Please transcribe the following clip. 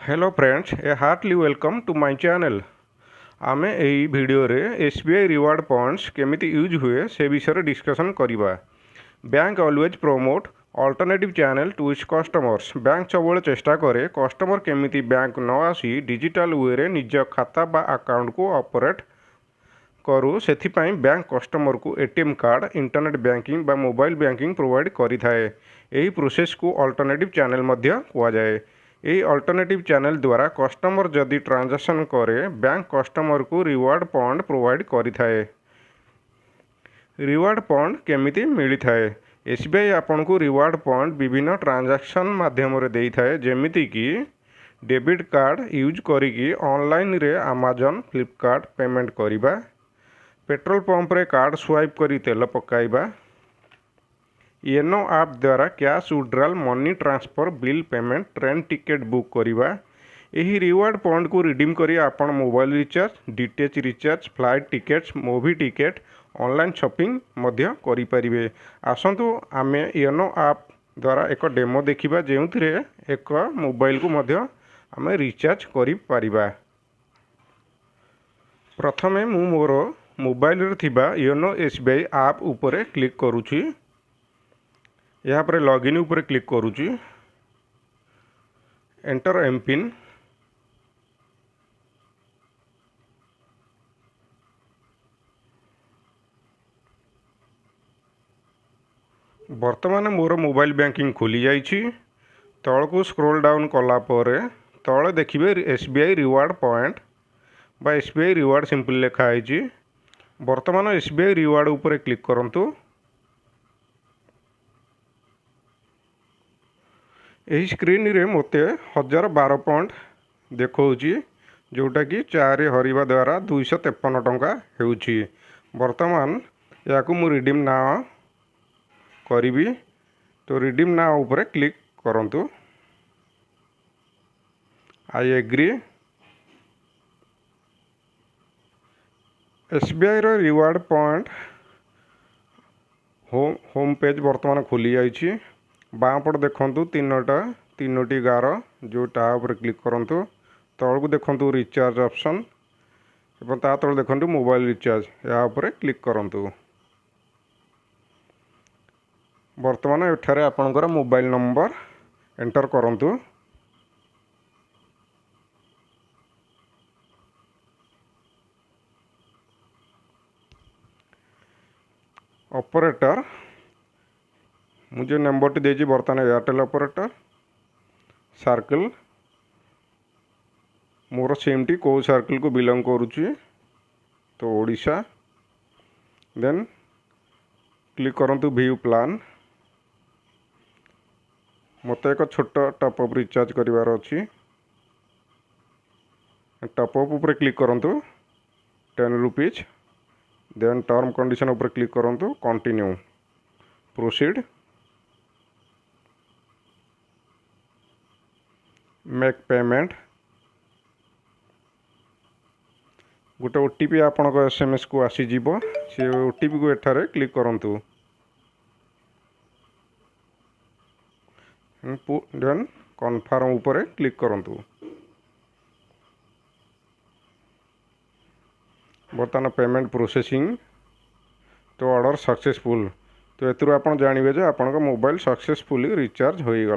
Hello friends, a heartily welcome to my channel. आमे एई video रे एसबीआई रिवार्ड पॉइंट्स केमिति यूज हुए से विषय डिस्कशन करिबा। Bank always promote alternative channel to its customers. Bank सब चेष्टा करे कस्टमर केमिति बैंक न आसी डिजिटल वे रे निज खाता बा अकाउंट को ऑपरेट करू। सेथिपाई बैंक कस्टमर को एटीएम कार्ड, इंटरनेट बैंकिंग बा मोबाइल बैंकिंग प्रोवाइड करि थाए। एही प्रोसेस को अल्टरनेटिव चैनल मध्य कुआ जाए। यही अल्टरनेटिव चैनल द्वारा कस्टमर जदि ट्रांजैक्शन करे बैंक कस्टमर को रिवार्ड पॉइंट प्रोवाइड करि थाए। रिवार्ड पॉइंट केमिति मिली थाए? एसबीआई आपन को रिवार्ड पॉइंट विभिन्न ट्रांजैक्शन माध्यम रे देई थाए, जेमिति कि डेबिट कार्ड यूज करिकी ऑनलाइन रे अमेजन, फ्लिपकार्ट पेमेंट करिबा, पेट्रोल पंप रे कार्ड स्वाइप करी तेल पकाइबा, येनो आप द्वारा cash withdrawal, money transfer, bill payment, train ticket book करिबा। यही रिवार्ड पॉइंट को रिडीम करी आपण mobile recharge, DTH recharge, flight tickets, movie ticket, online shopping मध्य करि परिबे। आसंतु आमे येनो आप द्वारा एक डेमो देखिबा, जेउथिरे एक मोबाइल को मध्य आमे रिचार्ज करि परिबा। प्रथमे मु मोर मोबाइल रे थिबा येनो एसबीआई आप उपरे क्लिक करूची। यहाँ पर लॉगिन ऊपर क्लिक करूची, एंटर एम पिन, वर्तमान मोर मोबाइल बैंकिंग खोली जाइछि। तल को स्क्रॉल डाउन कला परे तले देखिबे एसबीआई रिवार्ड पॉइंट बा एसबीआई रिवार्ड सिंपल लिखा है। वर्तमान एसबीआई रिवार्ड ऊपर क्लिक करंतु। यही स्क्रीन रे मोते 1012 पॉइंट देखौची, जोटा कि 4 हरिबा द्वारा 253 टंका हेउची। वर्तमान या को मु रिडीम ना करिबी, तो रिडीम ना ऊपर क्लिक करंतु। I agree. एसबीआई रो रिवार्ड पॉइंट होम पेज वर्तमान खोली जाइछि। बाँ पट देखंतु तीनोटी गार, जो ता ऊपर क्लिक करंतु। तल को देखंतु रिचार्ज ऑप्शन एवं ता तल देखंतु मोबाइल रिचार्ज, या ऊपर क्लिक करंतु। वर्तमान एठारे आपनकर मोबाइल नंबर एंटर करंतु। ऑपरेटर मुझे नंबर टी देजी बर्तमान एयरटेल ऑपरेटर। सर्कल मोर सिम टी को सर्कल को बिलोंग करुची, तो ओडिशा। देन क्लिक करंतु व्यू प्लान। मते एक छोट टॉपअप रिचार्ज करिवार अछि। टॉपअप ऊपर क्लिक करंतु 10 रुपीज। देन टर्म कंडीशन ऊपर क्लिक करंतु, कंटिन्यू, प्रोसीड, मेक पेमेंट। गोटे ओटीपी आपनक एसएमएस को आसी जीवो, से ओटीपी को एठारे क्लिक करंतु। देन कन्फर्म ऊपर क्लिक करंतु। बर्तमान पेमेंट प्रोसेसिंग, तो ऑर्डर सक्सेसफुल। तो एतरु आपन जानिबे जे आपनक मोबाइल सक्सेसफुली रिचार्ज होई गला।